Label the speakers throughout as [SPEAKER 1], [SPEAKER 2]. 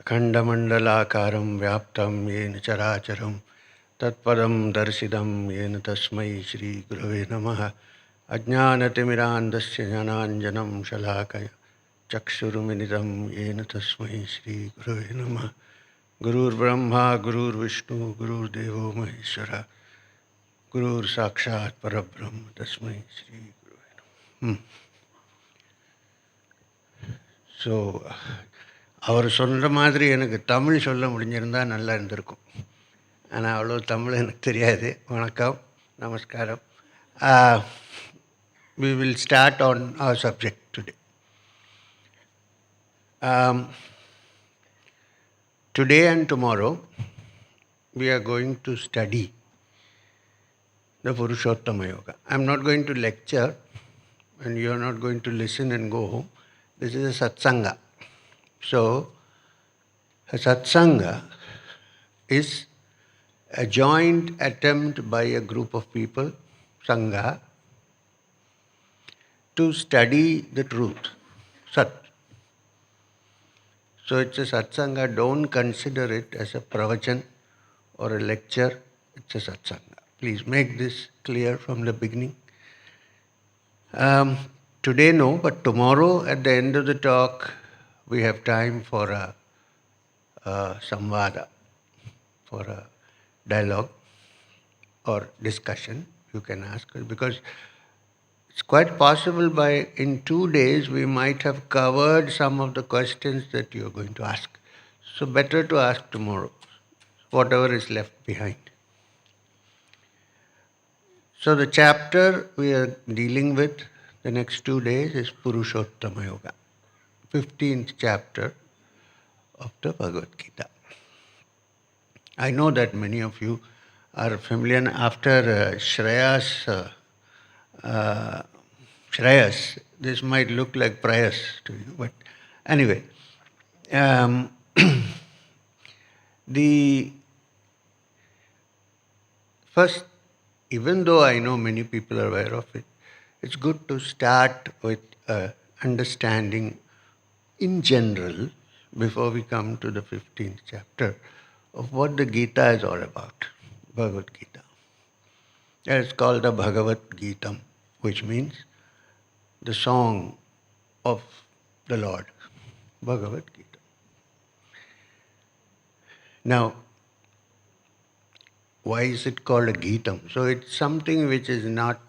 [SPEAKER 1] Akhandamandalakaram vyaptam yena characharam tatpadam darsidam yena tasmai Shri Gurave Namaha Ajnanatimidandasya jnananjanam shalakaya Chakshurumidam yena tasmai Shri Gurave Namaha Gurur Brahma, Gurur Vishnu, Gurur Devo Maheshwara Gurur Sakshat Parabrahma Tasmai Shri Gurave Namaha. So, அவர் சொல்கிற மாதிரி எனக்கு தமிழ் சொல்ல முடிஞ்சிருந்தால் நல்லா இருந்திருக்கும். ஆனால் அவ்வளோ தமிழ் எனக்கு தெரியாது. வணக்கம், நமஸ்காரம். We will start on our subject today. Today and tomorrow we are going to study the Purushottama Yoga. I am not going to lecture and you are not going to listen and go home. This is a satsanga. So, a satsanga is a joint attempt by a group of people, sangha, to study the truth, sat. So it's a satsanga. Don't consider it as a pravachan or a lecture. It's a satsanga. Please make this clear from the beginning. Today no, but tomorrow at the end of the talk, we have time for a samvada, for a dialogue or discussion. You can ask us, because it's quite possible in 2 days we might have covered some of the questions that you are going to ask. So better to ask tomorrow, whatever is left behind. So the chapter we are dealing with the next 2 days is Purushottama Yoga, 15th chapter of the Bhagavad Gita. I know that many of you are familiar. After Shreyas, this might look like prayers to you, but anyway, the first, even though I know many people are aware of it, it's good to start with understanding in general, before we come to the 15th chapter, of what the Gita is all about, Bhagavad Gita. It's called the Bhagavad Gita, which means the song of the Lord, Bhagavad Gita. Now, why is it called a Gita? So it's something which is not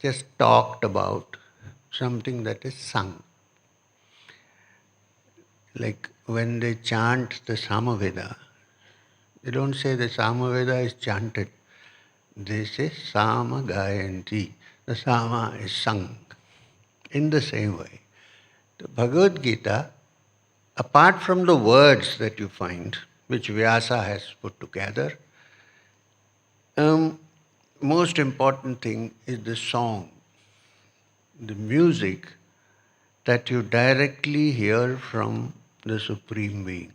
[SPEAKER 1] just talked about, something that is sung. Like when they chant the Samaveda, they don't say the Samaveda is chanted. They say Sama Gayanti. The Sama is sung. In the same way, the Bhagavad Gita, apart from the words that you find, which Vyasa has put together, most important thing is the song, the music that you directly hear from the Supreme Being.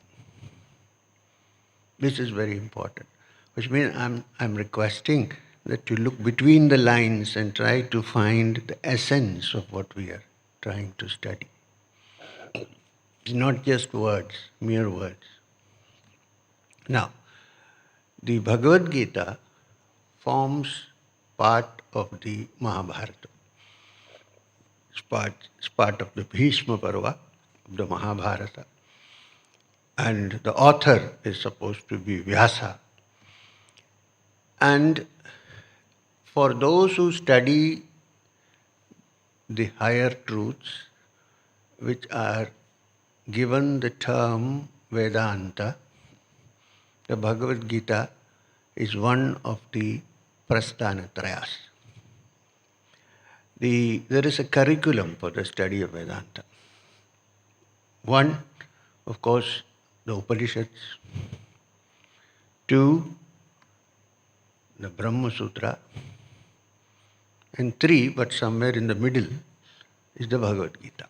[SPEAKER 1] This is very important, which means I'm requesting that you look between the lines and try to find the essence of what we are trying to study. It's not just words, mere words. Now, the Bhagavad Gita forms part of the Mahabharata. It's part of the Bhishma Parva of the Mahabharata. And the author is supposed to be Vyasa. And for those who study the higher truths, which are given the term Vedanta, the Bhagavad Gita is one of the Prasthanatrayas. There is a curriculum for the study of Vedanta. One, of course, the Upanishads. Two, the Brahma Sutra. And three, but somewhere in the middle, is the Bhagavad Gita.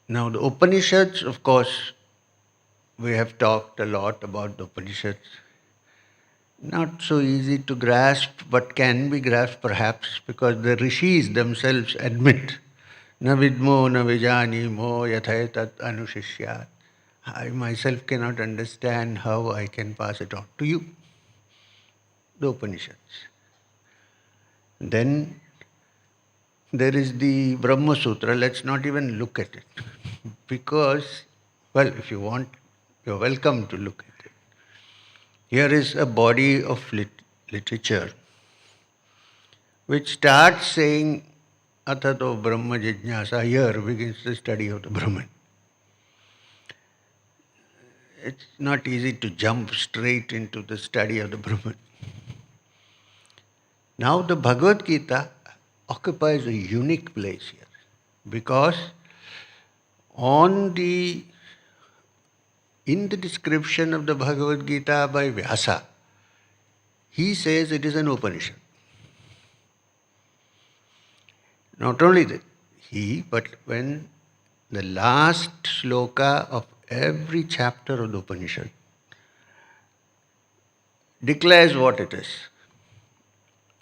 [SPEAKER 1] Now the Upanishads, of course, we have talked a lot about the Upanishads. Not so easy to grasp, but can be grasped perhaps, because the rishis themselves admit Na vidmo na vijanimo yathaetat anushishyat. I myself cannot understand how I can pass it on to you. The Upanishads. Then there is the Brahma Sutra. Let's not even look at it. Because, well, if you want, you're welcome to look at it. Here is a body of literature which starts saying Atato Brahma Jijnasa. Here begins the study of the Brahman. It's not easy to jump straight into the study of the Brahman. Now the Bhagavad Gita occupies a unique place here because in the description of the Bhagavad Gita by Vyasa, he says it is an Upanishad. Not only that, but when the last sloka of every chapter of the Upanishad declares what it is.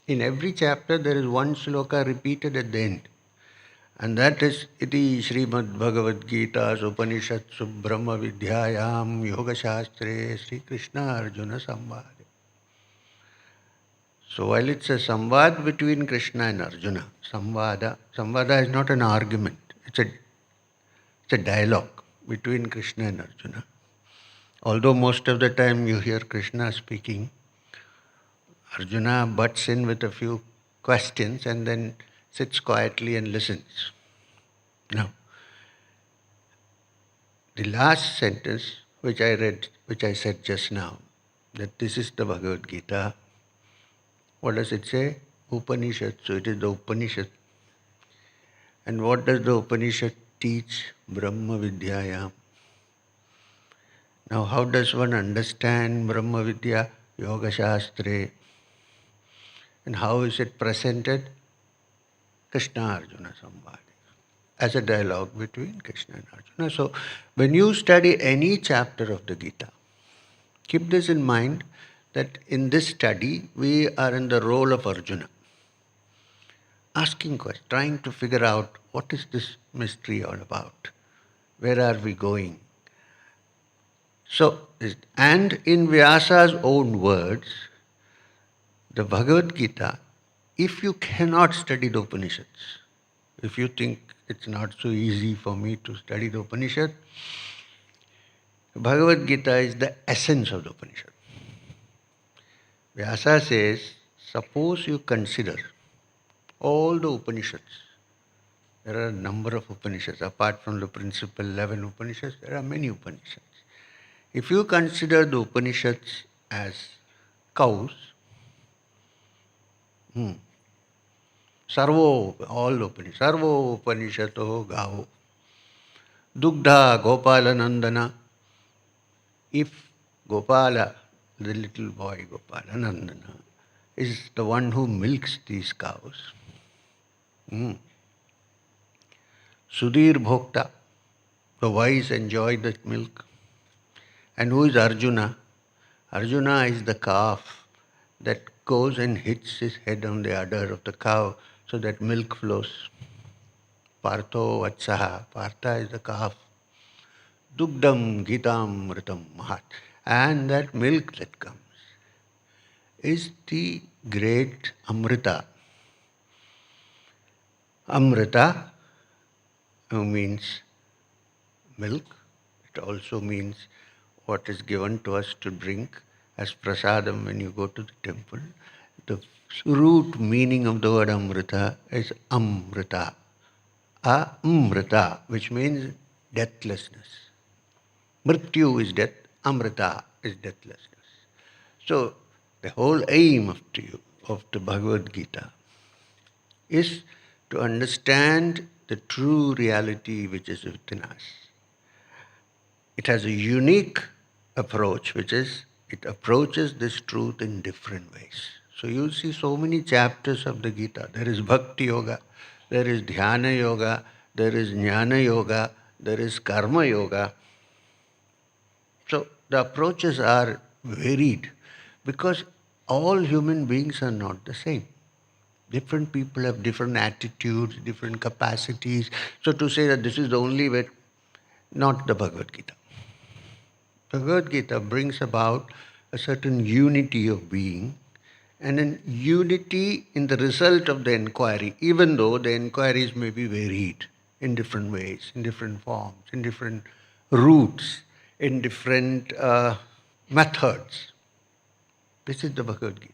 [SPEAKER 1] In every chapter there is one sloka repeated at the end. And that is Iti Srimad Bhagavad Gita Upanishadsu Brahma Vidyayam Yoga Shastre Sri Krishna Arjuna Samvada. So while it's a samvad between Krishna and Arjuna, samvada is not an argument, it's a dialogue between Krishna and Arjuna. Although most of the time you hear Krishna speaking, Arjuna butts in with a few questions and then sits quietly and listens. Now, the last sentence which I read, which I said just now, that this is the Bhagavad Gita. What does it say? Upanishad. So it is the Upanishad. And what does the Upanishad teach? Brahma Vidyayam. Now how does one understand Brahma Vidya? Yoga Shastre. And how is it presented? Krishna Arjuna Samvada. As a dialogue between Krishna and Arjuna. So when you study any chapter of the Gita, keep this in mind that in this study we are in the role of Arjuna. Asking questions, trying to figure out what is this mystery all about? Where are we going? So, and in Vyasa's own words, the Bhagavad Gita, if you cannot study the Upanishads, if you think it's not so easy for me to study the Upanishad, Bhagavad Gita is the essence of the Upanishad. Vyasa says, suppose you consider all the Upanishads. There are a number of Upanishads. Apart from the principal 11 Upanishads, there are many Upanishads. If you consider the Upanishads as cows, Sarvo, all Upanishads, Sarvo Upanishato Gao, Dugdha Gopala Nandana. If Gopala, the little boy Gopala Nandana, is the one who milks these cows, Sudhir Bhokta, the wise enjoy that milk. And who is Arjuna? Arjuna is the calf that goes and hits his head on the udder of the cow so that milk flows. Partho Vatsaha, Partha is the calf. Dugdam Gitam Mritam Mahat. And that milk that comes is the great Amrita. Amrita means milk. It also means what is given to us to drink as prasadam when you go to the temple. The root meaning of the word Amrita is Amrita. Amrita, which means deathlessness. Mrityu is death, Amrita is deathlessness. So the whole aim of the Bhagavad Gita is to understand the true reality which is within us. It has a unique approach, which is it approaches this truth in different ways. So you'll see so many chapters of the Gita. There is Bhakti Yoga, there is Dhyana Yoga, there is Jnana Yoga, there is Karma Yoga. So the approaches are varied because all human beings are not the same. Different people have different attitudes, different capacities. So to say that this is the only way, not the Bhagavad Gita. Bhagavad Gita brings about a certain unity of being and an unity in the result of the inquiry, even though the inquiries may be varied in different ways, in different forms, in different routes, in different methods. This is the Bhagavad Gita.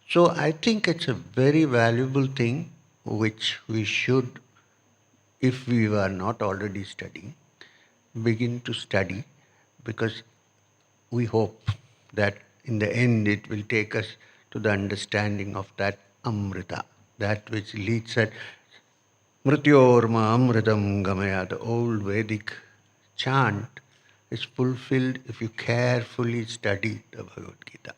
[SPEAKER 1] So I think it's a very valuable thing which we should, if we are not already studying, begin to study, because we hope that in the end it will take us to the understanding of that Amrita, that which leads at Mrityorma Amritam Gamaya. The old Vedic chant is fulfilled if you carefully study the Bhagavad Gita.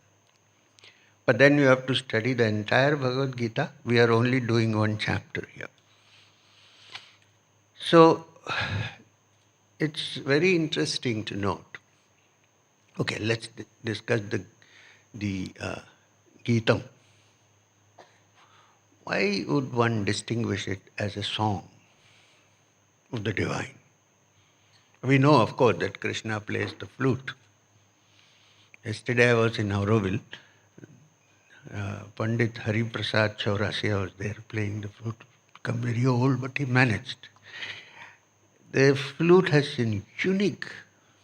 [SPEAKER 1] But then you have to study the entire Bhagavad Gita. We are only doing one chapter here. So it's very interesting to note. Okay, let's discuss the Gita. Why would one distinguish it as a song of the divine? We know, of course, that Krishna plays the flute. Yesterday I was in Auroville. Pandit Hari Prasad Chaurasi was there playing the flute. Become very old, but he managed. The flute has a unique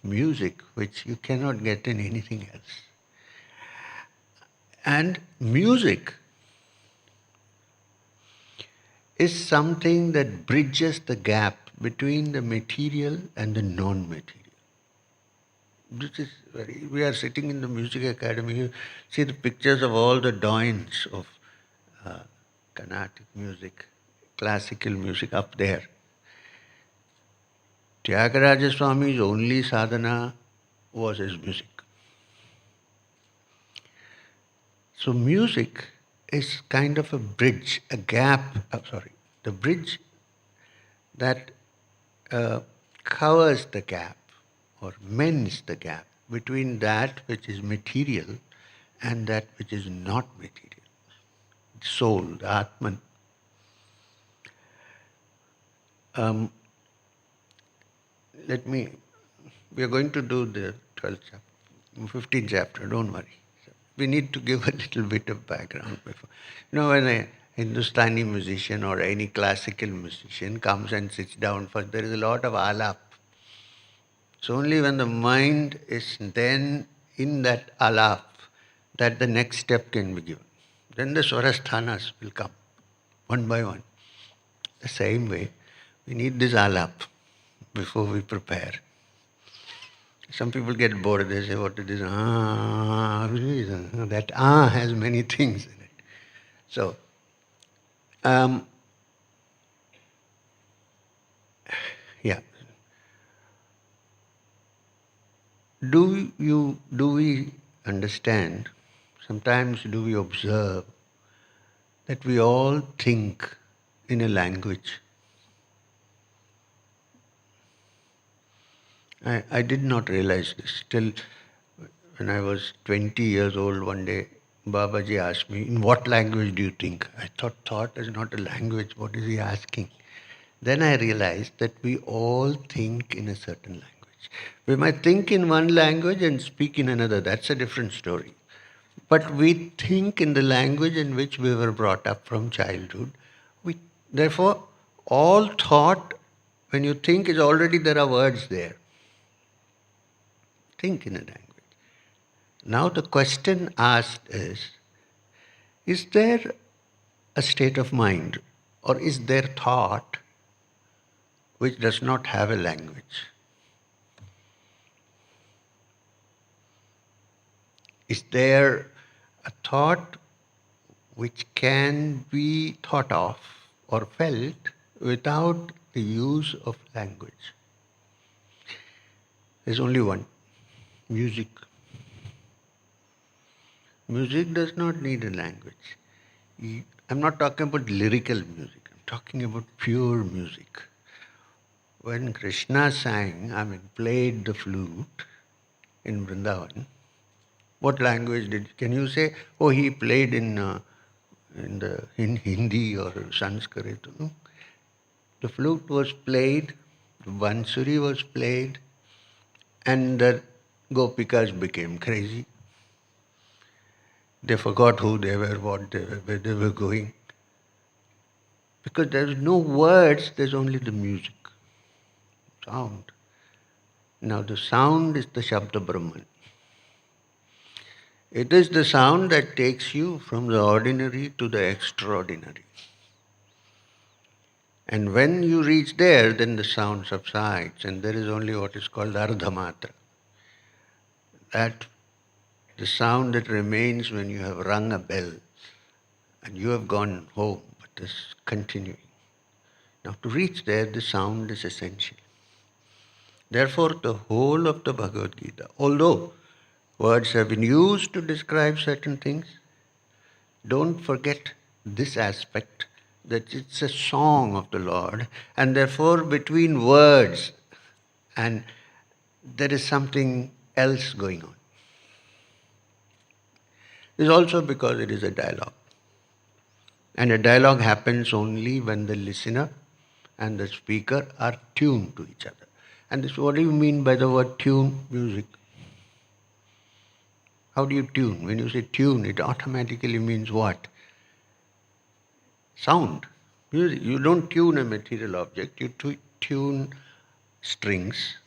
[SPEAKER 1] music which you cannot get in anything else. And music is something that bridges the gap between the material and the non-material. This is we are sitting in the music academy. You see the pictures of all the doyens of Carnatic music, classical music up there. Tyagaraja Swami's only sadhana was his music. So music is kind of a bridge, a gap, the bridge that covers the gap or mends the gap between that which is material and that which is not material. The soul, the Atman. We are going to do the 12th chapter, 15th chapter, don't worry. We need to give a little bit of background before. When a Hindustani musician or any classical musician comes and sits down first, there is a lot of alap. So only when the mind is then in that alap that the next step can be given. Then the swarasthanas will come, one by one. The same way, we need this alap before we prepare. Some people get bored, they say, what is this? That has many things in it. So, yeah. Do we understand, sometimes do we observe that we all think in a language? I did not realize this till when I was 20 years old. One day, Babaji asked me, in what language do you think? I thought is not a language. What is he asking? Then I realized that we all think in a certain language. We might think in one language and speak in another. That's a different story. But we think in the language in which we were brought up from childhood. Therefore, all thought, when you think, is already there are words there. Think in a language. Now the question asked is there a state of mind or is there thought which does not have a language? Is there a thought which can be thought of or felt without the use of language? There's only one. Music. Music does not need a language. I'm not talking about lyrical music. I'm talking about pure music. When Krishna played the flute in Vrindavan, what language can you say? Oh, he played in in Hindi or Sanskrit. The flute was played, the bansuri was played, and the gopikas became crazy. They forgot who they were, what they were, where they were going. Because there's no words, there's only the music, sound. Now the sound is the Shabda Brahman. It is the sound that takes you from the ordinary to the extraordinary. And when you reach there, then the sound subsides, and there is only what is called Ardhamatra. That the sound that remains when you have rung a bell and you have gone home, but is continuing. Now to reach there, the sound is essential. Therefore, the whole of the Bhagavad Gita, although words have been used to describe certain things, don't forget this aspect, that it's a song of the Lord, and therefore between words and there is something else going on. It's also because it is a dialogue. And a dialogue happens only when the listener and the speaker are tuned to each other. And this, what do you mean by the word tune? Music. How do you tune? When you say tune, it automatically means what? Sound. Music. You don't tune a material object, you tune strings,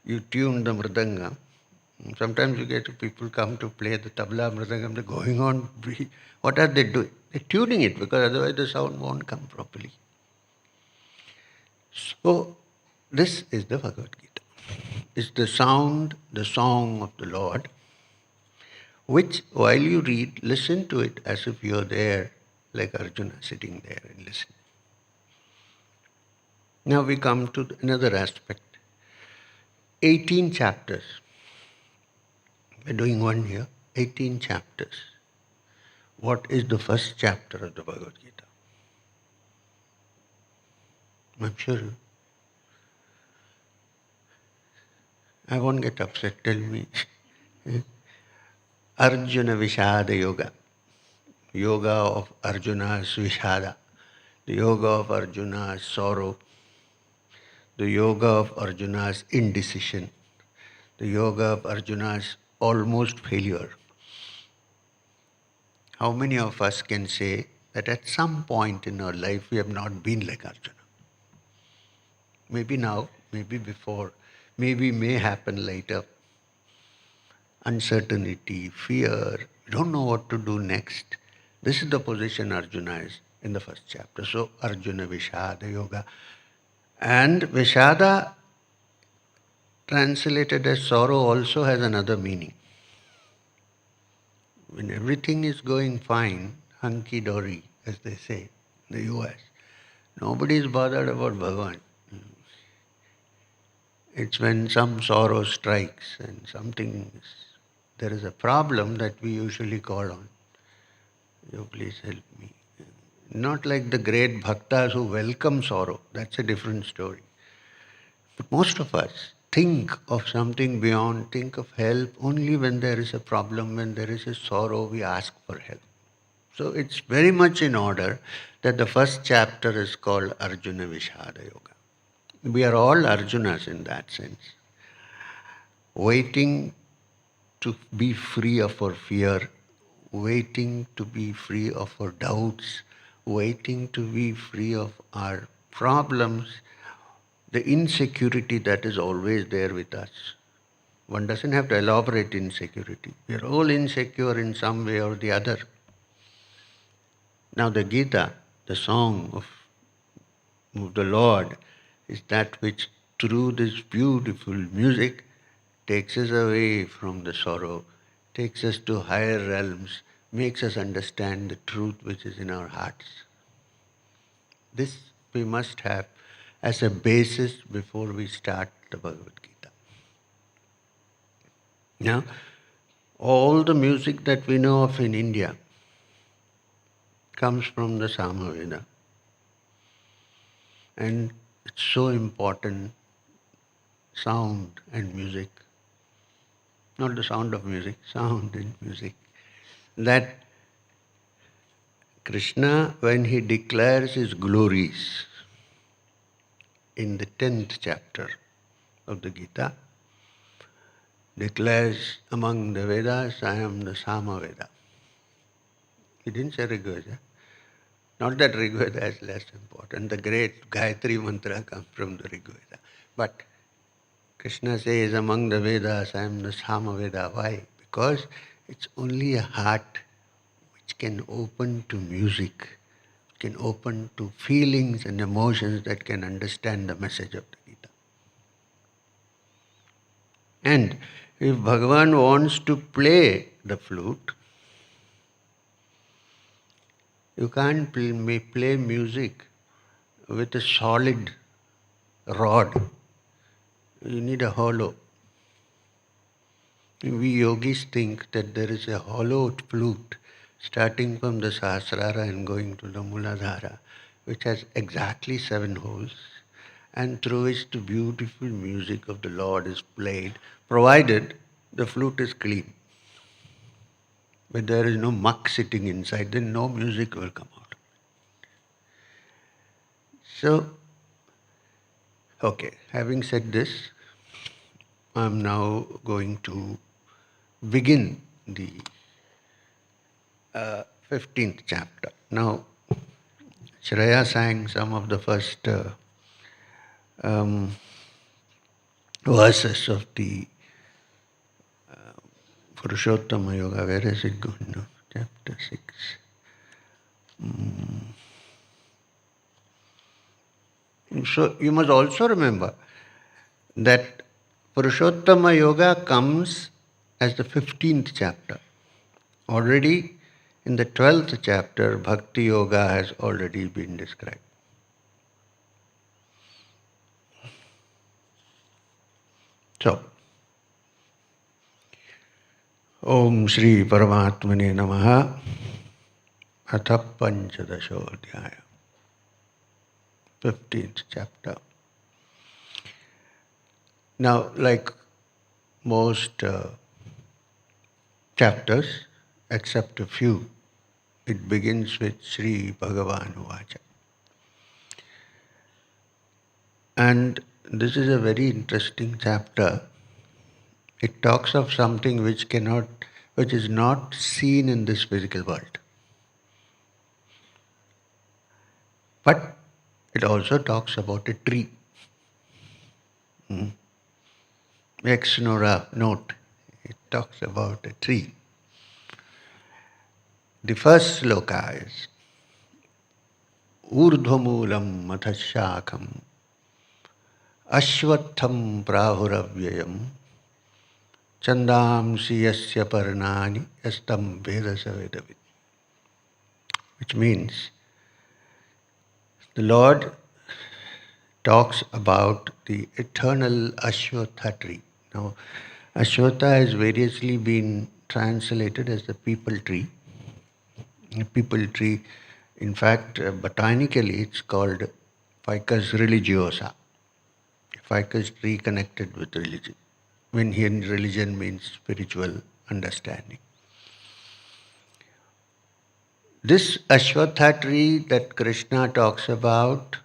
[SPEAKER 1] you tune the mridanga. Sometimes you get people come to play the tabla, mridangam, they're going on. What are they doing? They're tuning it because otherwise the sound won't come properly. So, this is the Bhagavad Gita. It's the sound, the song of the Lord, which while you read, listen to it as if you're there, like Arjuna sitting there and listening. Now we come to another aspect. 18 chapters. We're doing one here. 18 chapters. What is the first chapter of the Bhagavad Gita? I'm sure I won't get upset. Tell me. Arjuna Vishada Yoga. Yoga of Arjuna's Vishada. The Yoga of Arjuna's sorrow. The Yoga of Arjuna's indecision. The Yoga of Arjuna's almost failure. How many of us can say that at some point in our life we have not been like Arjuna? Maybe now, maybe before, maybe may happen later. Uncertainty, fear, we don't know what to do next. This is the position Arjuna is in the first chapter. So Arjuna Vishada Yoga. And Vishada, translated as sorrow, also has another meaning. When everything is going fine, hunky-dory, as they say in the US, nobody is bothered about Bhagavan. It's when some sorrow strikes and there is a problem that we usually call on. You please help me. Not like the great bhaktas who welcome sorrow. That's a different story. But most of us think of something beyond, think of help only when there is a problem, when there is a sorrow, we ask for help. So it's very much in order that the first chapter is called Arjuna Vishada Yoga. We are all Arjunas in that sense, waiting to be free of our fear, waiting to be free of our doubts, waiting to be free of our problems, the insecurity that is always there with us. One doesn't have to elaborate insecurity. We are all insecure in some way or the other. Now the Gita, the song of the Lord, is that which through this beautiful music takes us away from the sorrow, takes us to higher realms, makes us understand the truth which is in our hearts. This we must have as a basis before we start the Bhagavad Gita. Now, all the music that we know of in India comes from the Samaveda. And it's so important, sound and music. Not the sound of music, sound and music. That Krishna, when he declares his glories in the 10th chapter of the Gita, declares among the Vedas, I am the Sama Veda. He didn't say Rigveda. Not that Rigveda is less important. The great Gayatri mantra comes from the Rigveda. But Krishna says among the Vedas, I am the Sama Veda. Why? Because it's only a heart which can open to music, can open to feelings and emotions that can understand the message of the Gita. And if Bhagavan wants to play the flute, you can't play music with a solid rod. You need a hollow. We yogis think that there is a hollow flute starting from the Sahasrara and going to the Muladhara, which has exactly 7 holes, and through which the beautiful music of the Lord is played, provided the flute is clean. But there is no muck sitting inside, then no music will come out. So, okay, having said this, I am now going to begin the 15th chapter. Now, Shreya sang some of the first verses of the Purushottama Yoga. Where is it going now? Chapter 6. So you must also remember that Purushottama Yoga comes as the 15th chapter. Already in the 12th chapter, Bhakti Yoga has already been described. So, Om Shri Paramatmane Namaha Atha Panchadashodhyaya 15th chapter. Now, like most chapters, except a few, it begins with Sri Bhagavan Vacha. And this is a very interesting chapter. It talks of something which is not seen in this physical world. But it also talks about a tree. Ex note. It talks about a tree. The first sloka is Urdhvamulam mathashakam Ashwatham prahuravyayam Chandamsi yasya parnani yastam vedasa vedavit. Which means the Lord talks about the eternal Ashwatha tree. Now, Ashwatha has variously been translated as the people tree. The people tree, in fact, botanically it's called Ficus religiosa. Ficus tree connected with religion. When here religion means spiritual understanding. This Ashwatha tree that Krishna talks about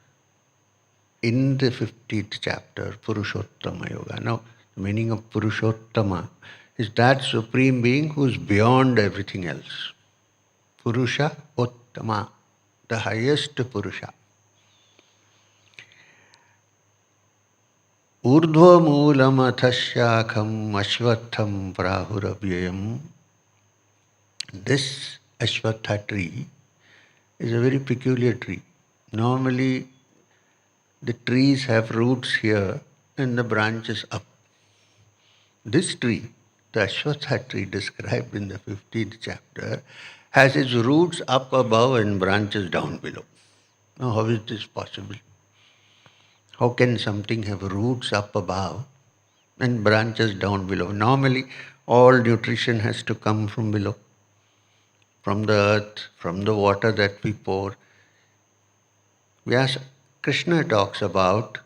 [SPEAKER 1] in the 15th chapter, Purushottama Yoga. Now, the meaning of Purushottama is that supreme being who is beyond everything else. Purusha Uttama, the highest Purusha. Urdhva moolam athasyakham ashwatham prahuravyayam. This Ashwatha tree is a very peculiar tree. Normally, the trees have roots here and the branches up. This tree, the Ashwatha tree described in the 15th chapter, has its roots up above and branches down below. Now, how is this possible? How can something have roots up above and branches down below? Normally, all nutrition has to come from below, from the earth, from the water that we pour. Yes, Krishna talks about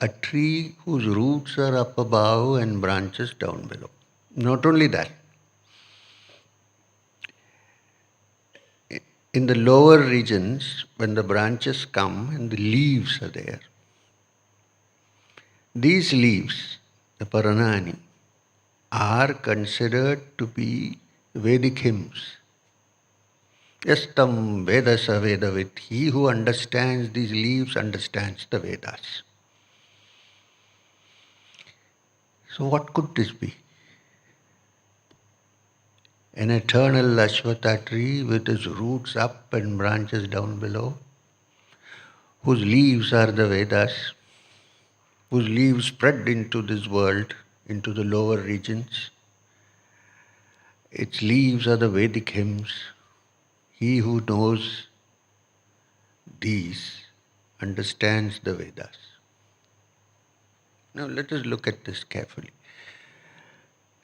[SPEAKER 1] a tree whose roots are up above and branches down below. Not only that, in the lower regions, when the branches come and the leaves are there, these leaves, the Paranani, are considered to be Vedic hymns. Yastam Vedasa Vedavit. He who understands these leaves understands the Vedas. So what could this be? An eternal Ashwatha tree with its roots up and branches down below, whose leaves are the Vedas, whose leaves spread into this world, into the lower regions. Its leaves are the Vedic hymns. He who knows these understands the Vedas. Now let us look at this carefully.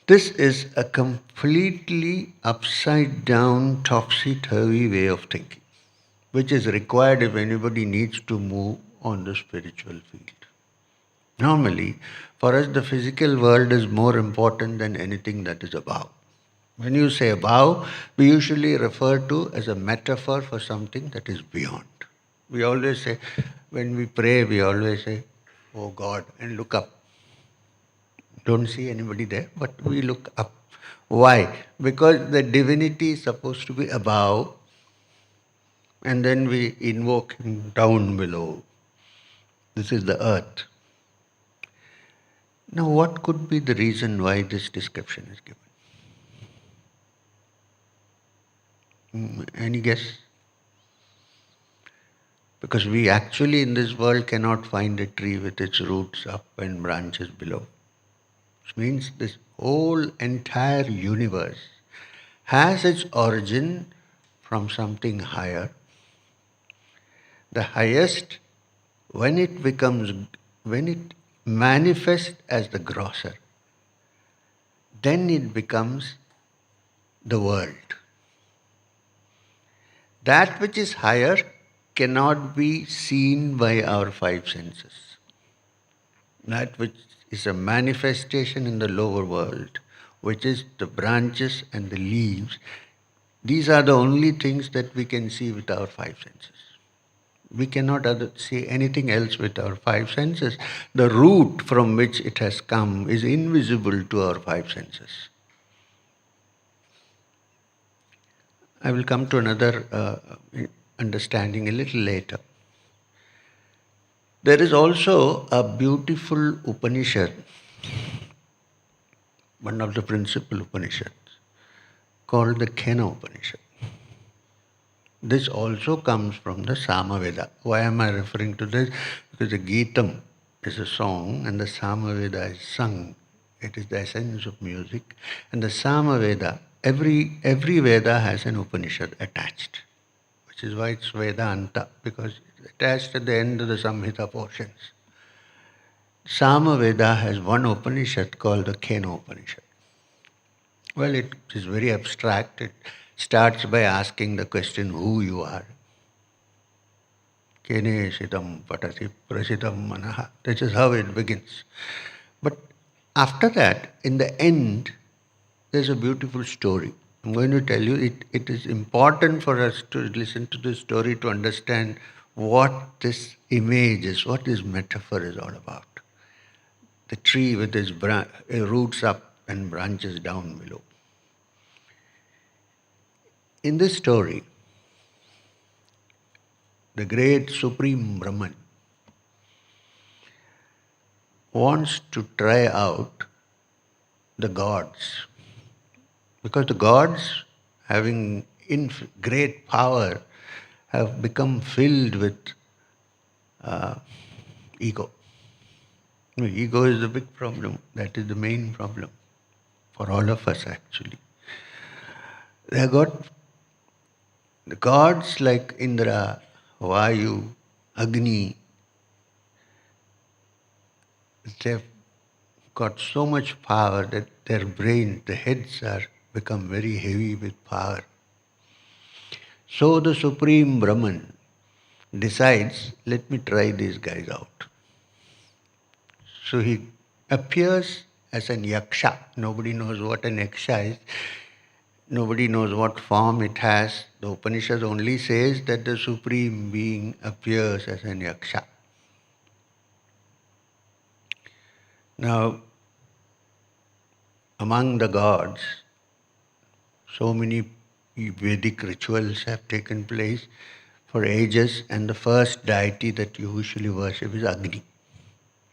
[SPEAKER 1] This is a completely upside down, topsy-turvy way of thinking, which is required if anybody needs to move on the spiritual field. Normally, for us, the physical world is more important than anything that is above. When you say above, we usually refer to as a metaphor for something that is beyond. We always say, when we pray, we always say, "Oh God," and look up. Don't see anybody there, but we look up. Why? Because the divinity is supposed to be above, and then we invoke him down below. This is the earth. Now, what could be the reason why this description is given? Any guess? Because we actually in this world cannot find a tree with its roots up and branches below. Which means this whole entire universe has its origin from something higher. The highest, when it manifests as the grosser, then it becomes the world. That which is higher cannot be seen by our five senses. That which is a manifestation in the lower world, which is the branches and the leaves, these are the only things that we can see with our five senses. We cannot see anything else with our five senses. The root from which it has come is invisible to our five senses. I will come to another understanding a little later. There is also a beautiful Upanishad, one of the principal Upanishads, called the Kena Upanishad. This also comes from the Samaveda. Why am I referring to this? Because the Gita is a song and the Samaveda is sung. It is the essence of music. And the Samaveda, every Veda has an Upanishad attached, which is why it's Vedanta, because it's attached at the end of the Samhita portions. Samaveda has one Upanishad called the Kena Upanishad. Well, it is very abstract. It starts by asking the question, who you are. Kene sitam patasi prasitam manaha. This is how it begins. But after that, in the end, there's a beautiful story. I'm going to tell you, it is important for us to listen to this story to understand what this image is, what this metaphor is all about. The tree with its roots up and branches down below. In this story, the great Supreme Brahman wants to try out the gods. Because the gods, having great power, have become filled with ego. Ego is the big problem. That is the main problem for all of us actually. They have got the gods like Indra, Vayu, Agni. They've got so much power that their brains, the heads are become very heavy with power. So the Supreme Brahman decides, let me try these guys out. So he appears as an yaksha. Nobody knows what an yaksha is. Nobody knows what form it has. The Upanishad only says that the Supreme Being appears as an yaksha. Now, among the gods, so many Vedic rituals have taken place for ages, and the first deity that you usually worship is Agni.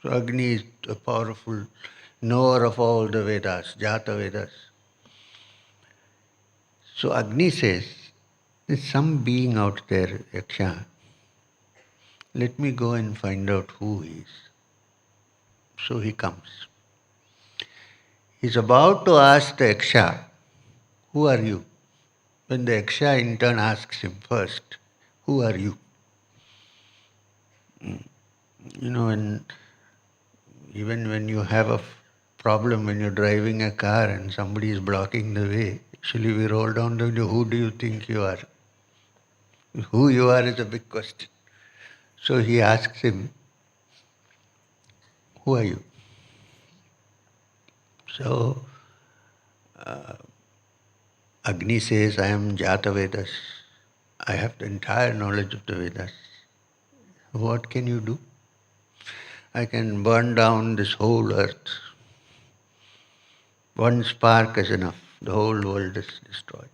[SPEAKER 1] So Agni is a powerful knower of all the Vedas, Jata Vedas. So Agni says, there's some being out there, Yaksha. Let me go and find out who he is. So he comes. He's about to ask the Yaksha, who are you? When the Yaksha in turn asks him first, who are you? And even when you have a problem when you're driving a car and somebody is blocking the way, actually we roll down the window, who do you think you are? Who you are is a big question. So he asks him, who are you? So Agni says, I am Jata Vedas. I have the entire knowledge of the Vedas. What can you do? I can burn down this whole earth. One spark is enough. The whole world is destroyed.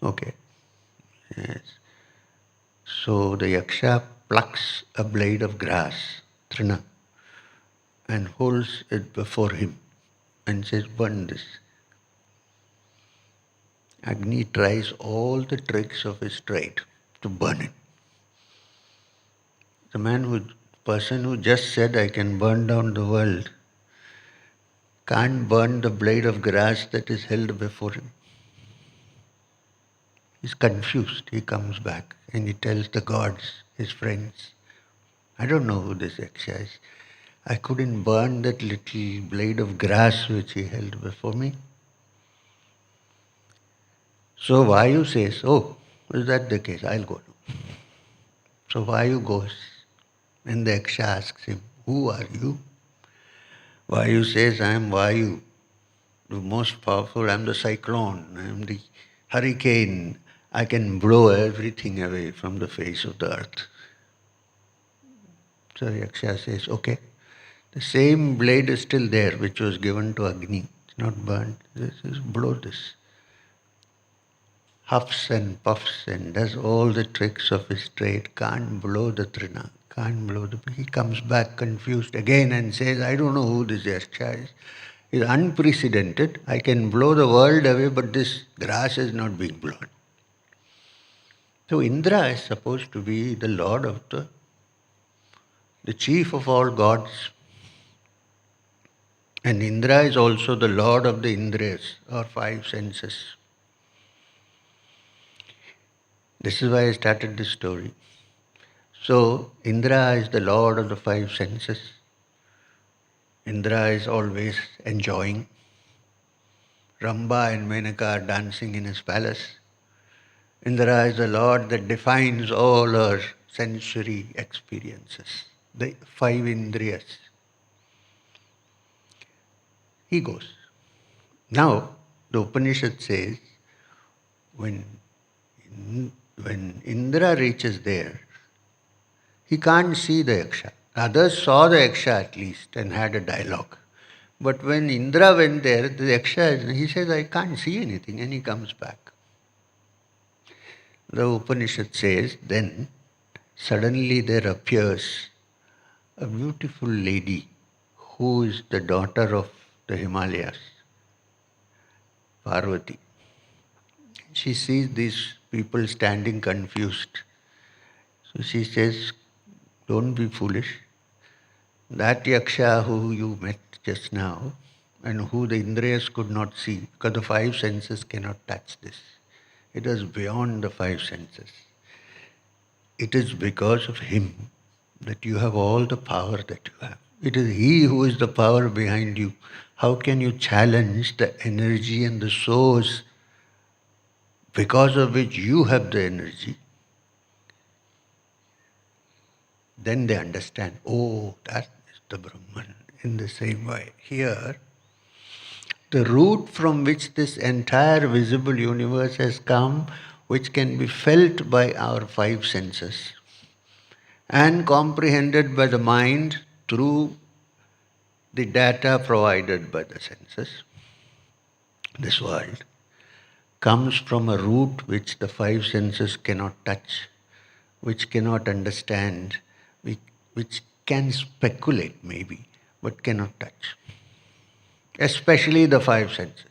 [SPEAKER 1] Okay. Yes. So the Yaksha plucks a blade of grass, trina, and holds it before him and says, burn this. Agni tries all the tricks of his trade to burn it. The person who just said, I can burn down the world, can't burn the blade of grass that is held before him. He's confused. He comes back and he tells the gods, his friends, I don't know who this Yaksha is. I couldn't burn that little blade of grass which he held before me. So Vayu says, oh, is that the case? I'll go. So Vayu goes and the Yaksha asks him, who are you? Vayu says, I am Vayu, the most powerful. I am the cyclone. I am the hurricane. I can blow everything away from the face of the earth. So Yaksha says, okay. The same blade is still there which was given to Agni. It's not burnt. This is blow this. Huffs and puffs and does all the tricks of his trade. Can't blow the trina. Can't blow the... He comes back confused again and says, I don't know who this Yaksha is. It's unprecedented. I can blow the world away, but this grass is not being blown. So Indra is supposed to be the lord of the chief of all gods. And Indra is also the lord of the Indriyas, or five senses. This is why I started this story. So Indra is the lord of the five senses. Indra is always enjoying. Ramba and Menaka are dancing in his palace. Indra is the lord that defines all our sensory experiences, the five Indriyas. He goes. Now, the Upanishad says, when Indra reaches there, he can't see the Yaksha. Others saw the Yaksha at least and had a dialogue. But when Indra went there, the Yaksha, he says, I can't see anything, and he comes back. The Upanishad says, then suddenly there appears a beautiful lady who is the daughter of the Himalayas, Parvati. She sees these people standing confused. So she says, don't be foolish. That Yaksha who you met just now and who the Indriyas could not see, because the five senses cannot touch this. It is beyond the five senses. It is because of him that you have all the power that you have. It is he who is the power behind you. How can you challenge the energy and the source because of which you have the energy? Then they understand, oh, that is the Brahman. In the same way, here, The root from which this entire visible universe has come, which can be felt by our five senses and comprehended by the mind through the data provided by the senses. This world comes from a root which the five senses cannot touch, which cannot understand, which can speculate maybe, but cannot touch. Especially the five senses.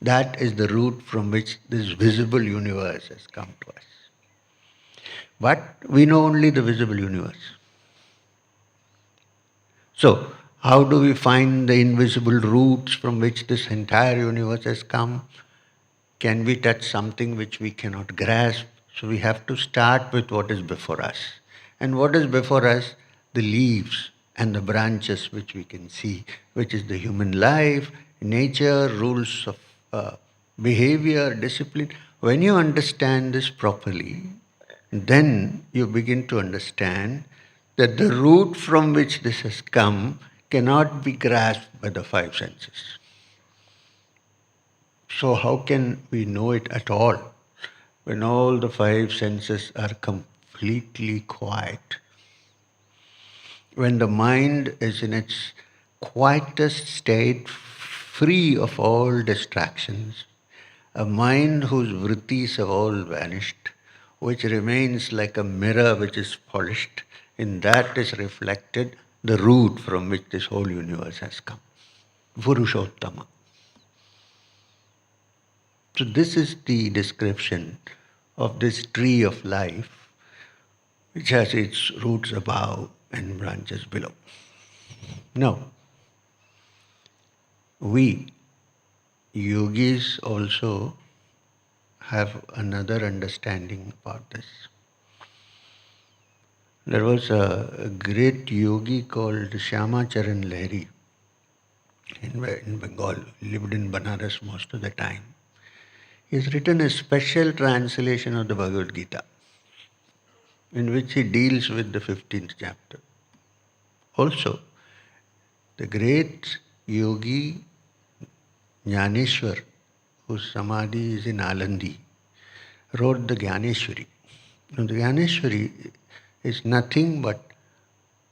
[SPEAKER 1] That is the root from which this visible universe has come to us. But we know only the visible universe. So, how do we find the invisible roots from which this entire universe has come? Can we touch something which we cannot grasp? So we have to start with what is before us. And what is before us? The leaves and the branches which we can see, which is the human life, nature, rules of behavior, discipline. When you understand this properly, then you begin to understand that the root from which this has come cannot be grasped by the five senses. So how can we know it at all when all the five senses are completely quiet? When the mind is in its quietest state, free of all distractions, a mind whose vrittis have all vanished, which remains like a mirror which is polished, in that is reflected the root from which this whole universe has come. Purushottama. So this is the description of this tree of life, which has its roots above and branches below. Now, we yogis also have another understanding about this. There was a great yogi called Shyamacharan Lahiri in Bengal. He lived in Banaras most of the time. He has written a special translation of the Bhagavad Gita, in which he deals with the 15th chapter. Also, the great yogi Jnaneshwar, whose samadhi is in Alandi, wrote the Jnaneshwari. Now, the Jnaneshwari is nothing but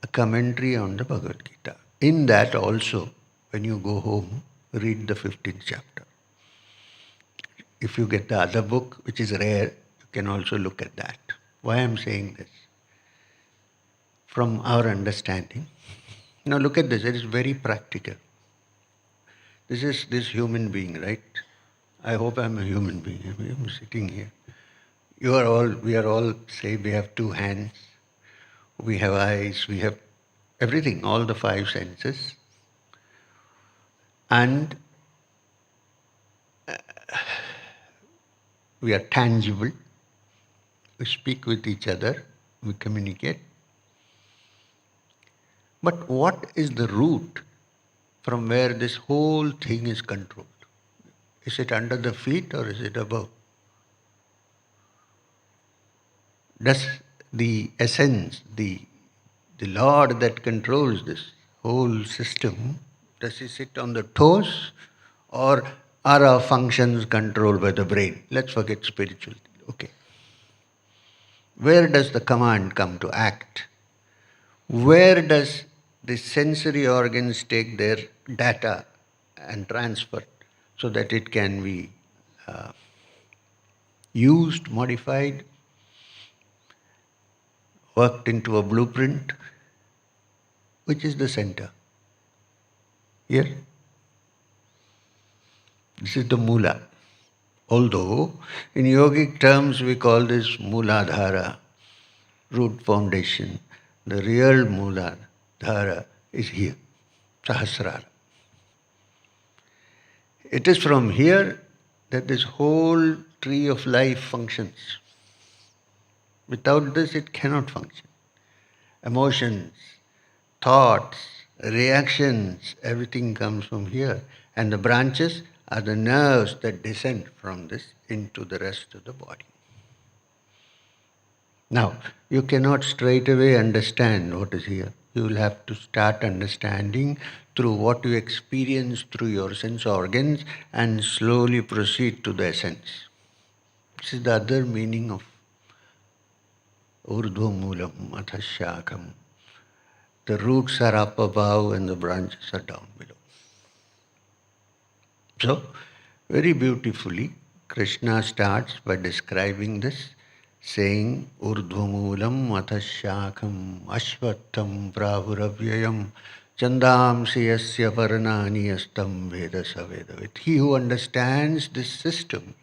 [SPEAKER 1] a commentary on the Bhagavad Gita. In that also, when you go home, read the 15th chapter. If you get the other book, which is rare, you can also look at that. Why I am saying this? From our understanding. Now look at this, it is very practical. This is this human being, right? I hope I am a human being. I am sitting here. We are all, say, we have two hands, we have eyes, we have everything, all the five senses. And we are tangible. We speak with each other, we communicate. But what is the root from where this whole thing is controlled? Is it under the feet or is it above? Does the essence, the Lord that controls this whole system, does he sit on the toes or are our functions controlled by the brain? Let's forget spirituality. Okay. Where does the command come to act? Where does the sensory organs take their data and transfer so that it can be used, modified, worked into a blueprint? Which is the center? Here. This is the mula. Although in yogic terms we call this muladhara, root foundation. The real muladhara is here, sahasrara. It is from here that this whole tree of life functions. Without this it cannot function. Emotions, thoughts, reactions, everything comes from here. And the branches are the nerves that descend from this into the rest of the body. Now, you cannot straight away understand what is here. You will have to start understanding through what you experience through your sense organs and slowly proceed to the essence. This is the other meaning of Urdhvamulam Athashakam. The roots are up above and the branches are down below. So, very beautifully, Krishna starts by describing this, saying, Urdhvamulam Athashakam Ashvattham Prahuravyayam Chandamsi Yasya Varnani Yastam Vedasa Vedavit. He who understands this system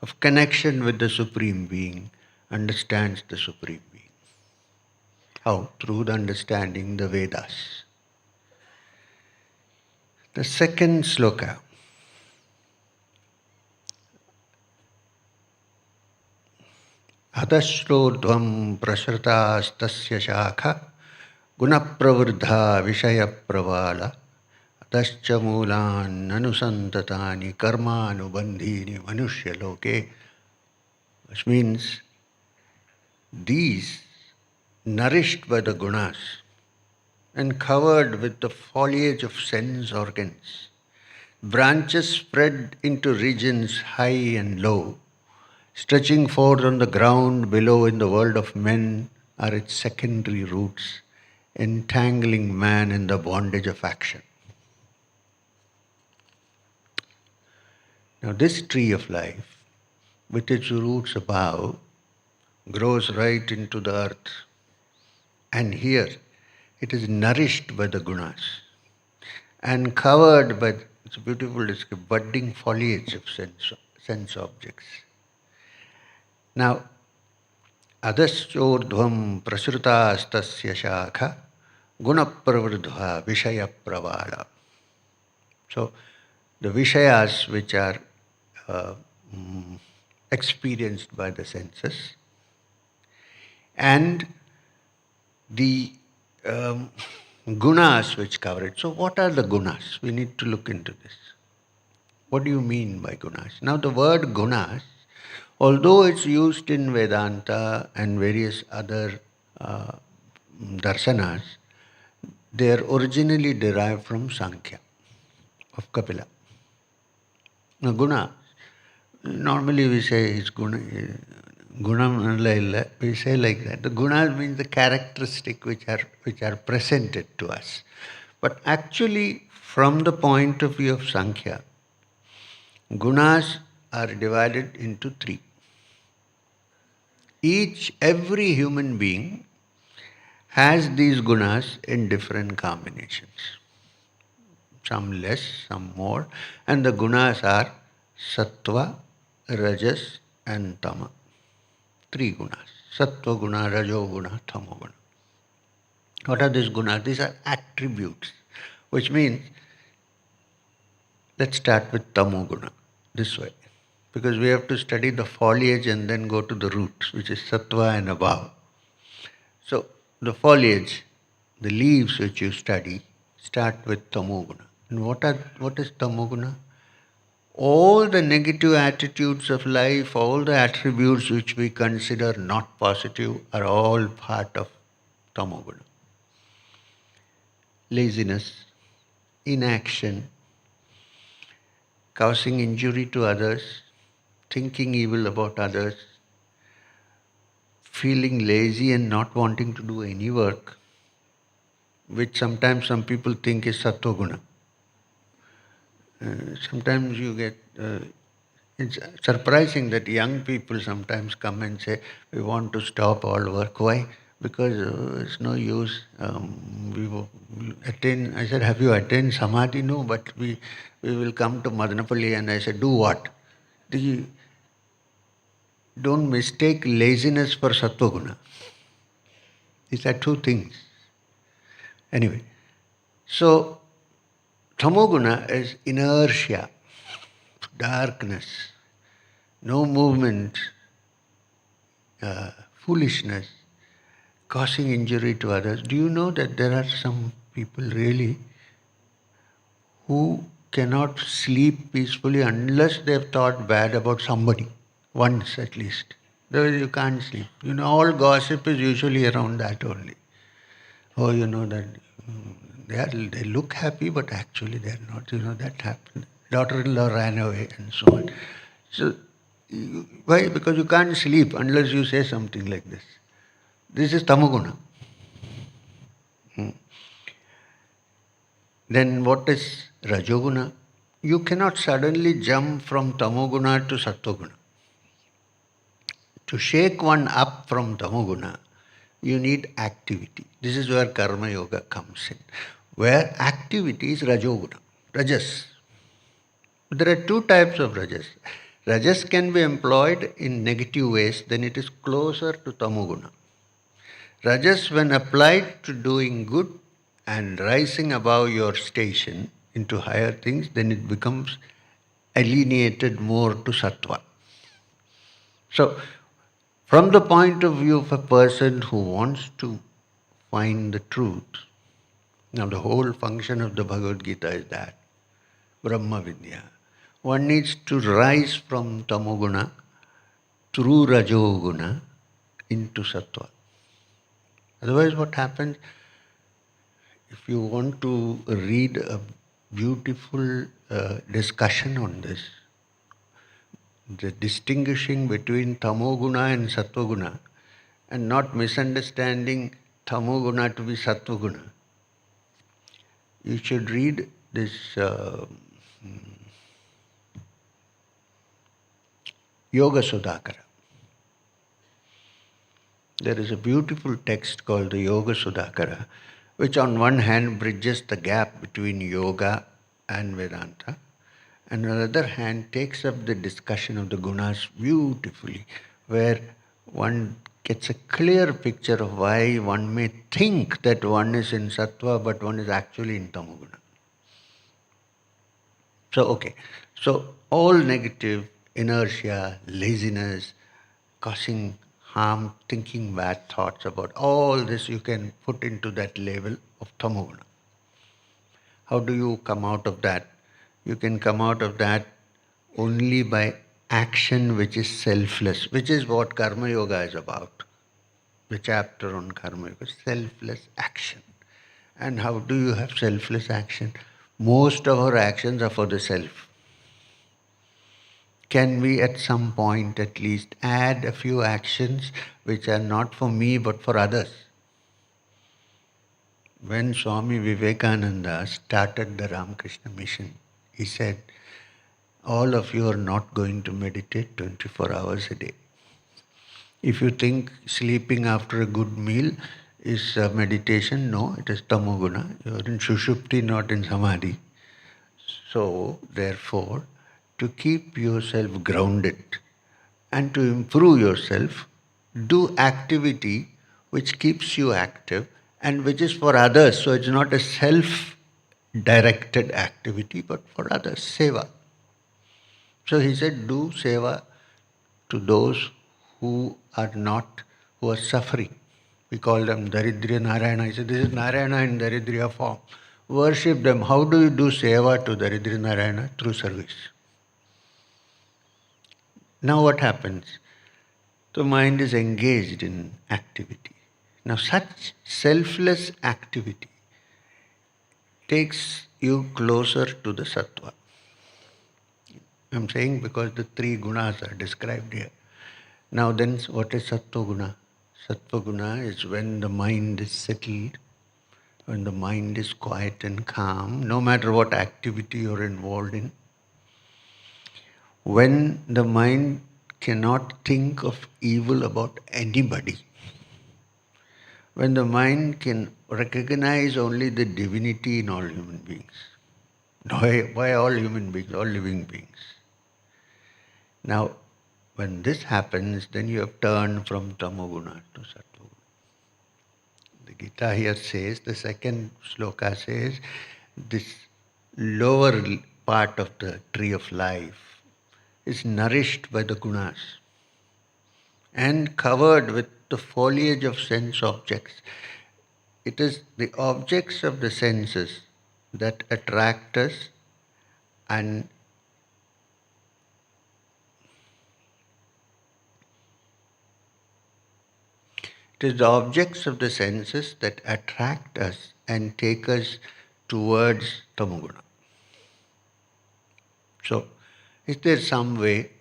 [SPEAKER 1] of connection with the Supreme Being understands the Supreme Being. How? Through the understanding the Vedas. The second sloka. Adashrordhvam prashrtastasya shakha gunapravruddha vishayapravala adascha moolan anusantatani karmanubandhini manushya loke. Which means these, nourished by the gunas and covered with the foliage of sense organs, branches spread into regions high and low, stretching forth on the ground below in the world of men, are its secondary roots, entangling man in the bondage of action. Now this tree of life, with its roots above, grows right into the earth. And here it is nourished by the gunas and covered by, it's a beautiful description, budding foliage of sense objects. Now, Adaschordhvam prasrutastasya shakha gunapravruddha vishayapravala. So, the vishayas which are experienced by the senses and the gunas which cover it. So what are the gunas? We need to look into this. What do you mean by gunas? Now the word gunas, although it's used in Vedanta and various other darsanas, they are originally derived from Sankhya of Kapila. Now guna, normally we say it's guna. Gunam, we say like that. The gunas means the characteristic which are presented to us. But actually, from the point of view of Sankhya, gunas are divided into three. Every human being has these gunas in different combinations. Some less, some more. And the gunas are sattva, rajas and tama. Three gunas. Sattva guna, rajo guna, tamo guna. What are these gunas? These are attributes. Which means, let's start with tamo guna, this way. Because we have to study the foliage and then go to the roots, which is sattva and above. So, the foliage, the leaves which you study, start with tamo guna. And what is tamo guna? All the negative attitudes of life, all the attributes which we consider not positive are all part of tamoguna. Laziness, inaction, causing injury to others, thinking evil about others, feeling lazy and not wanting to do any work, which sometimes some people think is sattva-guna. Sometimes you get, it's surprising that young people sometimes come and say, we want to stop all work. Why? Because it's no use. We will attain, I said, have you attained samadhi? No, but we will come to Madanapalli. And I said, do what? Don't mistake laziness for sattva-guna. These are two things. Anyway, so tamoguna is inertia, darkness, no movement, foolishness, causing injury to others. Do you know that there are some people really who cannot sleep peacefully unless they have thought bad about somebody, once at least? Otherwise you can't sleep. You know, all gossip is usually around that only. Oh, you know that they look happy, but actually they are not. You know that happened. Daughter-in-law ran away and so on. So why? Because you can't sleep unless you say something like this. This is tamoguna. Then what is rajoguna? You cannot suddenly jump from tamoguna to sattoguna. To shake one up from tamoguna, you need activity. This is where karma yoga comes in, where activity is rajoguna, rajas. There are two types of rajas. Rajas can be employed in negative ways, then it is closer to tamoguna. Rajas, when applied to doing good and rising above your station into higher things, then it becomes alienated more to sattva. So, from the point of view of a person who wants to find the truth, now the whole function of the Bhagavad Gita is that Brahma Vidya. One needs to rise from tamoguna through rajoguna into sattva. Otherwise, what happens? If you want to read a beautiful discussion on this, the distinguishing between tamoguna and sattva and not misunderstanding tamoguna to be sattva, you should read this Yoga Sudhakara. There is a beautiful text called the Yoga Sudhakara, which on one hand bridges the gap between yoga and Vedanta, and on the other hand takes up the discussion of the gunas beautifully, where one gets a clear picture of why one may think that one is in sattva but one is actually in tamoguna. So all negative inertia, laziness, causing harm, thinking bad thoughts about all this you can put into that level of tamoguna. How do you come out of that? You can come out of that only by action which is selfless, which is what Karma Yoga is about. The chapter on Karma Yoga, selfless action. And how do you have selfless action? Most of our actions are for the self. Can we at some point at least add a few actions which are not for me but for others? When Swami Vivekananda started the Ramakrishna mission, he said, all of you are not going to meditate 24 hours a day. If you think sleeping after a good meal is meditation, no, it is tamoguna. You are in Shushupti, not in Samadhi. So, therefore, to keep yourself grounded and to improve yourself, do activity which keeps you active and which is for others. So, it's not a self-directed activity, but for others, seva. So he said, do seva to those who are suffering. We call them Daridriya Narayana. He said, this is Narayana in Daridriya form. Worship them. How do you do seva to Daridriya Narayana? Through service. Now what happens? The mind is engaged in activity. Now such selfless activity takes you closer to the sattva. I'm saying because the three gunas are described here. Now then, what is sattva guna? Sattva guna is when the mind is settled, when the mind is quiet and calm, no matter what activity you're involved in. When the mind cannot think of evil about anybody. When the mind can recognize only the divinity in all human beings. Why all human beings? All living beings. Now, when this happens, then you have turned from tamoguna to sattva. The Gita here says, the second sloka says, this lower part of the tree of life is nourished by the gunas and covered with the foliage of sense objects. It is the objects of the senses that attract us and It is the objects of the senses that attract us and take us towards tamoguna. So, is there some way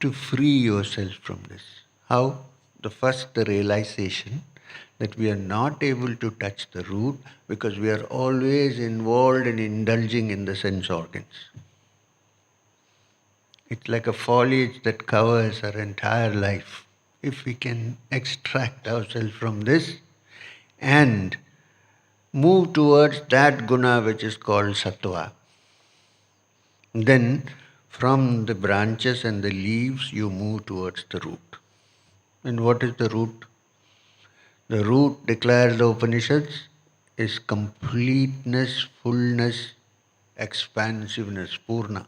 [SPEAKER 1] to free yourself from this? How? The first, the realization that we are not able to touch the root because we are always involved in indulging in the sense organs. It's like a foliage that covers our entire life. If we can extract ourselves from this and move towards that guna which is called sattva, then from the branches and the leaves you move towards the root. And what is the root? The root, declares the Upanishads, is completeness, fullness, expansiveness, purna.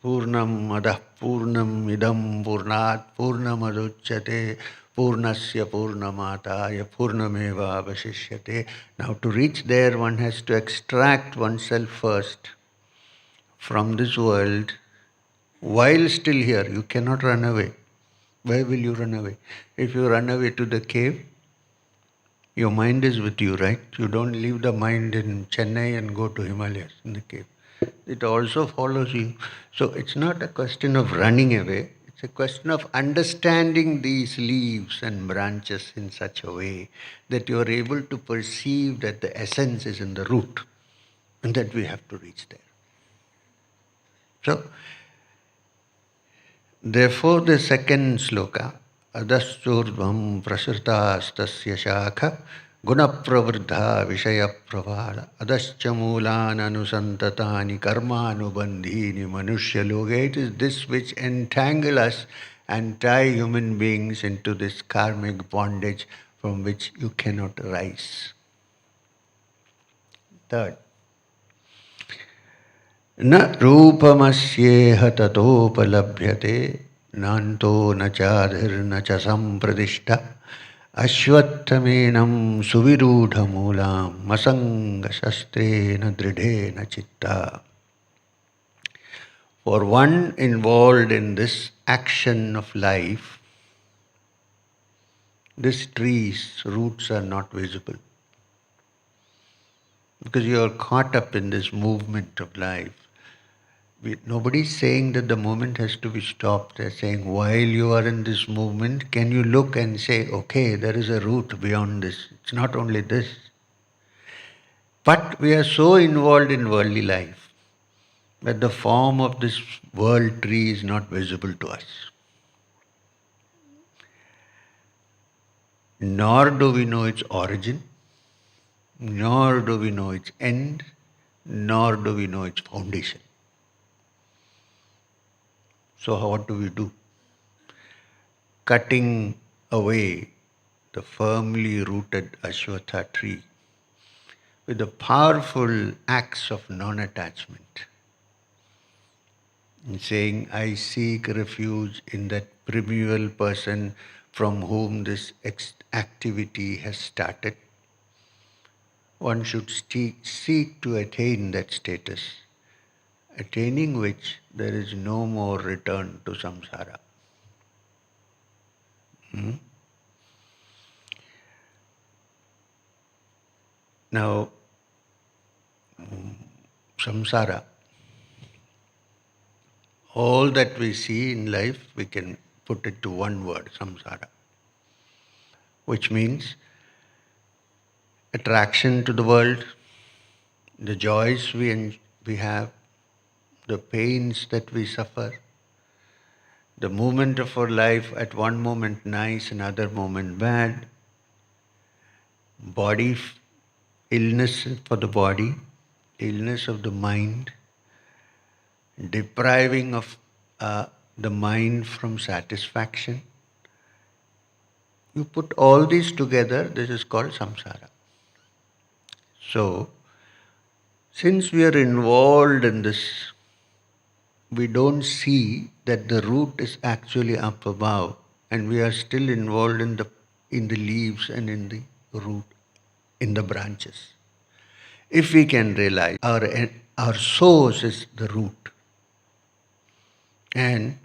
[SPEAKER 1] Purnam adah purnam idam purnat purnam aduchyate purnasya purnamataya purnameva avashishyate. Now to reach there one has to extract oneself first from this world. While still here, you cannot run away. Where will you run away? If you run away to the cave, your mind is with you, right? You don't leave the mind in Chennai and go to Himalayas in the cave. It also follows you. So it's not a question of running away. It's a question of understanding these leaves and branches in such a way that you are able to perceive that the essence is in the root and that we have to reach there. So, therefore, the second sloka, Adaschurdvam prasrtastasya shakha gunapravrdha vishaya pravala adascha mulan anusantatani karma anubandhini manushya loga. It is this which entangle us and tie human beings into this karmic bondage from which you cannot rise. Third, न रूपमस्येह ततोपलभ्यते नान्तो न चाधिर्न च सम्प्रतिष्ठा अश्वत्थमेनं सुविरूढमूलाम् असङ्गशस्त्रेण दृढेन चित्ता. For one involved in this action of life, this tree's roots are not visible because you are caught up in this movement of life. Nobody is saying that the movement has to be stopped. They're saying while you are in this movement, can you look and say, okay, there is a route beyond this. It's not only this. But we are so involved in worldly life that the form of this world tree is not visible to us. Nor do we know its origin, nor do we know its end, nor do we know its foundation. So what do we do? Cutting away the firmly rooted Ashwatha tree with the powerful acts of non-attachment, and saying, I seek refuge in that primeval person from whom this activity has started. One should seek to attain that status, attaining which there is no more return to samsara. Now, samsara, all that we see in life, we can put it to one word, samsara, which means attraction to the world, the joys we have, the pains that we suffer, the movement of our life, at one moment nice, another moment bad, body, illness for the body, illness of the mind, depriving of the mind from satisfaction. You put all these together, this is called samsara. So, since we are involved in this, we don't see that the root is actually up above, and we are still involved in the leaves and in the root, in the branches. If we can realize our source is the root, and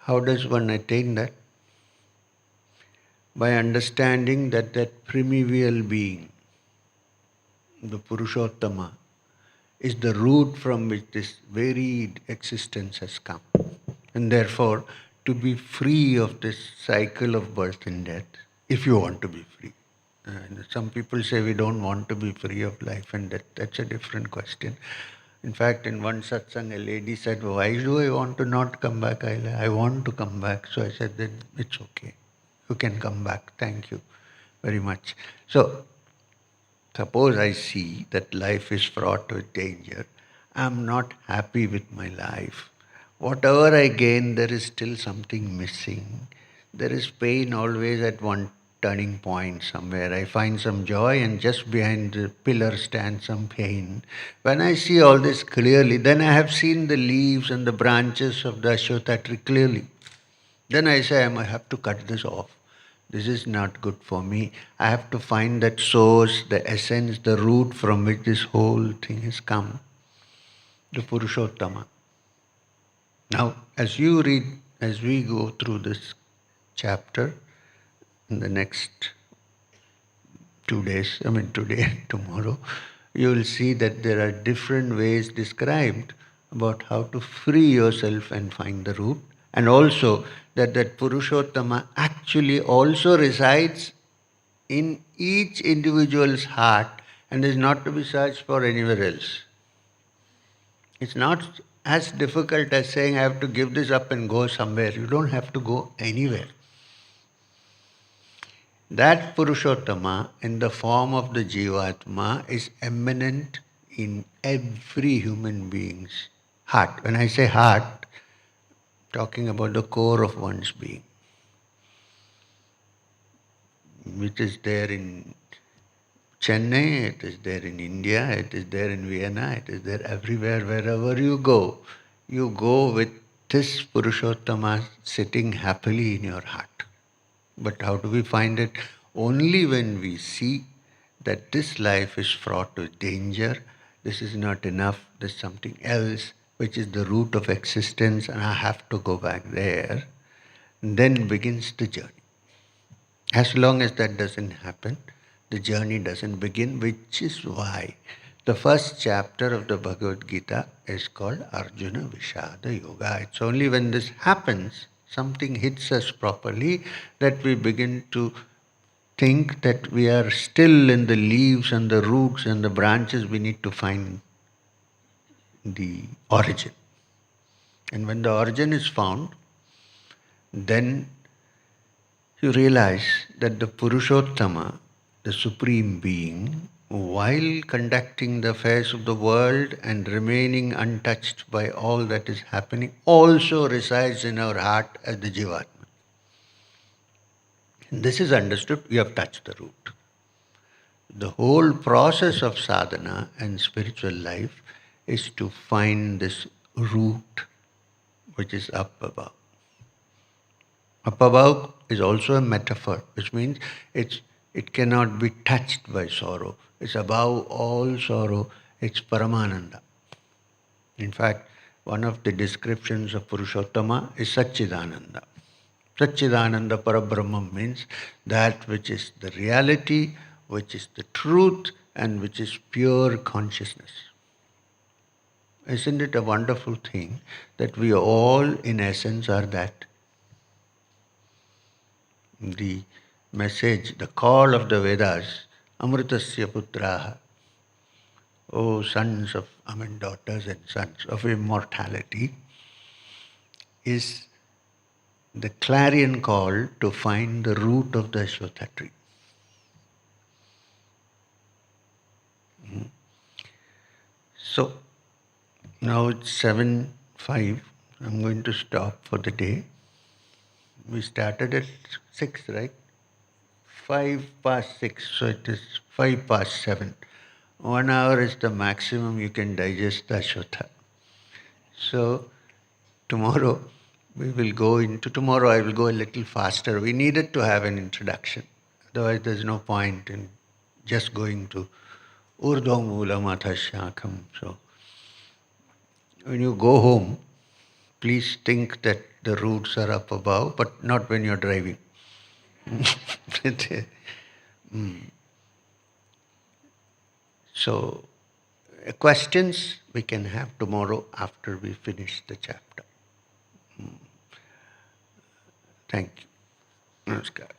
[SPEAKER 1] how does one attain that? by understanding that that primeval being, the Purushottama, is the root from which this varied existence has come. And therefore, to be free of this cycle of birth and death, if you want to be free. Some people say we don't want to be free of life and death. That's a different question. In fact, in one satsang, a lady said, why do I want to not come back? I want to come back. So I said, then it's okay. You can come back. Thank you very much. So, suppose I see that life is fraught with danger. I'm not happy with my life. Whatever I gain, there is still something missing. There is pain always at one turning point somewhere. I find some joy, and just behind the pillar stands some pain. When I see all this clearly, then I have seen the leaves and the branches of the Ashwatha tree clearly. Then I say, I have to cut this off. This is not good for me. I have to find that source, the essence, the root from which this whole thing has come. The Purushottama. Now, as we go through this chapter in the next 2 days, today, tomorrow, you will see that there are different ways described about how to free yourself and find the root. And also that Purushottama actually also resides in each individual's heart and is not to be searched for anywhere else. It's not as difficult as saying I have to give this up and go somewhere. You don't have to go anywhere. That Purushottama in the form of the Jivatma is eminent in every human being's heart. When I say heart, talking about the core of one's being, which is there in Chennai, it is there in India, it is there in Vienna, it is there everywhere. Wherever you go with this Purushottama sitting happily in your heart. But how do we find it? Only when we see that this life is fraught with danger, this is not enough, there's something else which is the root of existence and I have to go back there, then begins the journey. As long as that doesn't happen, the journey doesn't begin, which is why the first chapter of the Bhagavad Gita is called Arjuna Vishada Yoga. It's only when this happens, something hits us properly, that we begin to think that we are still in the leaves and the roots and the branches. We need to find the origin. And when the origin is found, then you realize that the Purushottama, the Supreme Being, while conducting the affairs of the world and remaining untouched by all that is happening, also resides in our heart as the Jivatma. And this is understood, we have touched the root. The whole process of sadhana and spiritual life is to find this root which is up above. Up above is also a metaphor, which means it cannot be touched by sorrow. It's above all sorrow. It's Paramananda. In fact, one of the descriptions of Purushottama is Satchidananda. Satchidananda Parabrahma means that which is the reality, which is the truth, and which is pure consciousness. Isn't it a wonderful thing that we all, in essence, are that? The message, the call of the Vedas, Amritasya Putraha, O sons of, daughters and sons of immortality, is the clarion call to find the root of the Ashwatha tree. So, now it's 7:05. I'm going to stop for the day. We started at 6, right? 5:06, so it is 7:05. 1 hour is the maximum you can digest the Ashwatha. So, tomorrow I will go a little faster. We needed to have an introduction. Otherwise, there's no point in just going to Urdhvam Moolam Atha Shakham. So, when you go home, please think that the roots are up above, but not when you're driving. So, questions we can have tomorrow after we finish the chapter. Thank you. Namaskar.